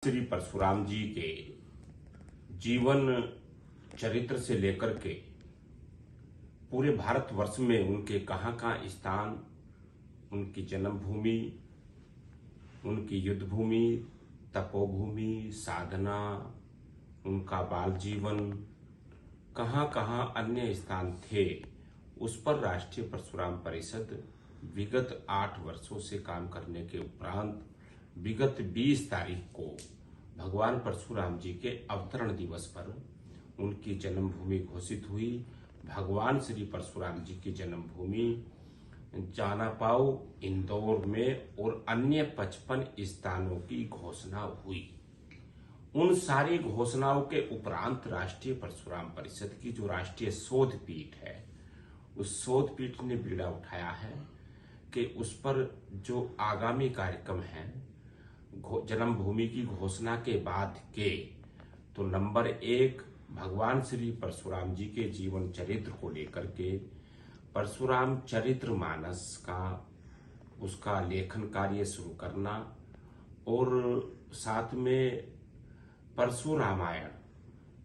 श्री परशुराम जी के जीवन चरित्र से लेकर के पूरे भारतवर्ष में उनके कहाँ कहाँ स्थान, उनकी जन्मभूमि, उनकी युद्ध भूमि, तपोभूमि, साधना, उनका बाल जीवन, कहाँ कहाँ अन्य स्थान थे, उस पर राष्ट्रीय परशुराम परिषद विगत 8 वर्षों से काम करने के उपरांत विगत 20 तारीख को भगवान परशुराम जी के अवतरण दिवस पर उनकी जन्मभूमि घोषित हुई। भगवान श्री परशुराम जी की जन्मभूमि जानापाव इंदौर में और अन्य 55 स्थानों की घोषणा हुई। उन सारी घोषणाओं के उपरांत राष्ट्रीय परशुराम परिषद की जो राष्ट्रीय शोध पीठ है, उस शोध पीठ ने बीड़ा उठाया है कि उस पर जो आगामी कार्यक्रम है जन्मभूमि की घोषणा के बाद के, तो नंबर 1 भगवान श्री परशुराम जी के जीवन चरित्र को लेकर के परशुराम चरित्र मानस का उसका लेखन कार्य शुरू करना और साथ में परशु रामायण।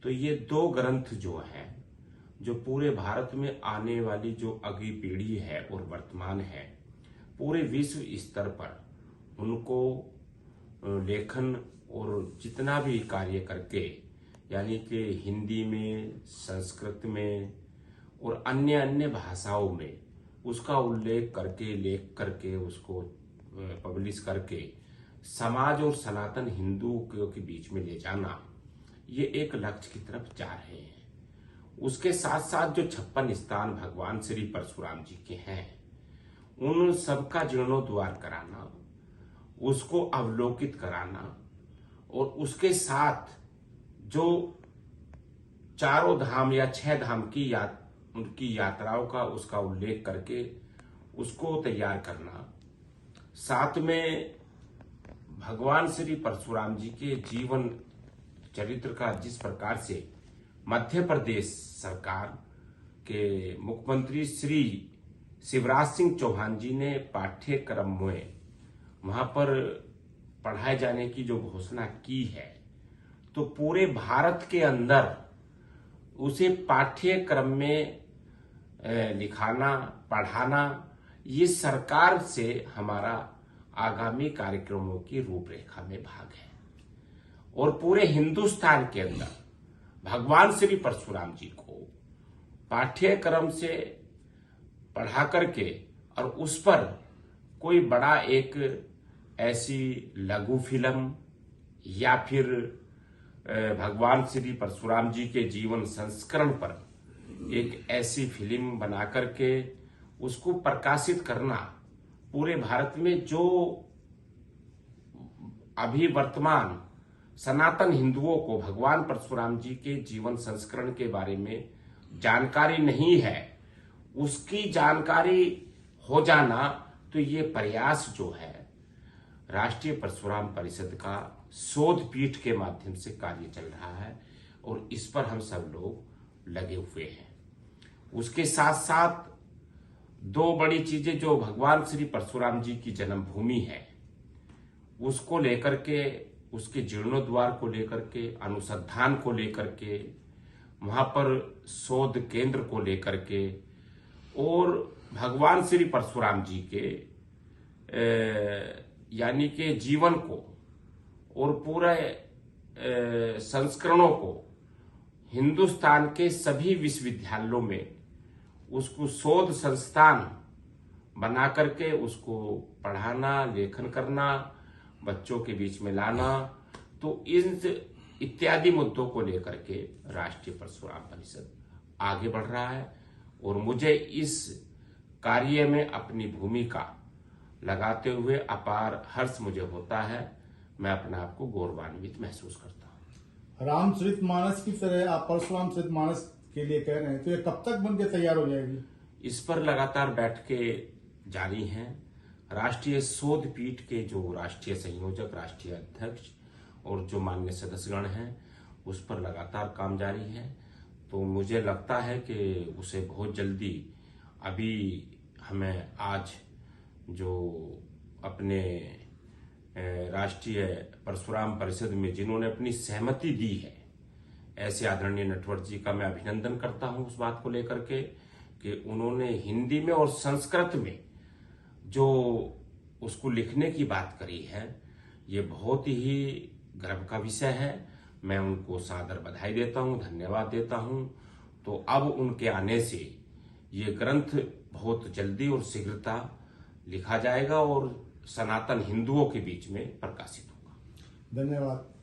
तो ये 2 ग्रंथ जो हैं, जो पूरे भारत में आने वाली जो अगली पीढ़ी है और वर्तमान है, पूरे विश्व स्तर पर उनको लेखन और जितना भी कार्य करके, यानी कि हिंदी में, संस्कृत में और अन्य अन्य भाषाओं में उसका उल्लेख करके, लेख करके, उसको पब्लिश करके समाज और सनातन हिंदुओं के बीच में ले जाना, ये एक लक्ष्य की तरफ जा रहे हैं। उसके साथ साथ जो 56 स्थान भगवान श्री परशुराम जी के हैं, उन सबका जीर्णोद्धार कराना, उसको अवलोकित कराना और उसके साथ जो 4 धाम या 6 धाम की उनकी यात्राओं का उसका उल्लेख करके उसको तैयार करना, साथ में भगवान श्री परशुराम जी के जीवन चरित्र का जिस प्रकार से मध्य प्रदेश सरकार के मुख्यमंत्री श्री शिवराज सिंह चौहान जी ने पाठ्यक्रम में वहां पर पढ़ाए जाने की जो घोषणा की है, तो पूरे भारत के अंदर उसे पाठ्यक्रम में लिखाना, पढ़ाना, ये सरकार से हमारा आगामी कार्यक्रमों की रूपरेखा में भाग है। और पूरे हिंदुस्तान के अंदर भगवान श्री परशुराम जी को पाठ्यक्रम से पढ़ा करके और उस पर कोई बड़ा एक ऐसी लघु फिल्म या फिर भगवान श्री परशुराम जी के जीवन संस्करण पर एक ऐसी फिल्म बना करके उसको प्रकाशित करना, पूरे भारत में जो अभी वर्तमान सनातन हिंदुओं को भगवान परशुराम जी के जीवन संस्करण के बारे में जानकारी नहीं है, उसकी जानकारी हो जाना। तो ये प्रयास जो है राष्ट्रीय परशुराम परिषद का शोध पीठ के माध्यम से कार्य चल रहा है और इस पर हम सब लोग लगे हुए हैं। उसके साथ साथ 2 बड़ी चीजें जो भगवान श्री परशुराम जी की जन्मभूमि है, उसको लेकर के, उसके जीर्णोद्धार को लेकर के, अनुसंधान को लेकर के, वहां पर शोध केंद्र को लेकर के और भगवान श्री परशुराम जी के यानी के जीवन को और पूरे संस्करणों को हिंदुस्तान के सभी विश्वविद्यालयों में उसको शोध संस्थान बना करके उसको पढ़ाना, लेखन करना, बच्चों के बीच में लाना, तो इन इत्यादि मुद्दों को लेकर के राष्ट्रीय परशुराम परिषद आगे बढ़ रहा है। और मुझे इस कार्य में अपनी भूमिका लगाते हुए अपार हर्ष मुझे होता है। मैं अपने आप को गौरवान्वित महसूस करता हूँ। रामचरितमानस की तरह आप परशुराम चरितमानस के लिए कह रहे हैं, तो ये कब तक बनके तैयार हो जाएगी? इस पर लगातार बैठकें जारी हैं। राष्ट्रीय शोध पीठ के जो राष्ट्रीय संयोजक, राष्ट्रीय अध्यक्ष और जो माननीय सदस्यगण हैं, उस पर लगातार काम जारी है। तो मुझे लगता है कि उसे बहुत जल्दी, अभी हमें आज जो अपने राष्ट्रीय परशुराम परिषद में जिन्होंने अपनी सहमति दी है, ऐसे आदरणीय नटवर जी का मैं अभिनंदन करता हूं उस बात को लेकर के कि उन्होंने हिंदी में और संस्कृत में जो उसको लिखने की बात करी है, ये बहुत ही गर्व का विषय है। मैं उनको सादर बधाई देता हूं, धन्यवाद देता हूं। तो अब उनके आने से ये ग्रंथ बहुत जल्दी और शीघ्रता लिखा जाएगा और सनातन हिंदुओं के बीच में प्रकाशित होगा। धन्यवाद।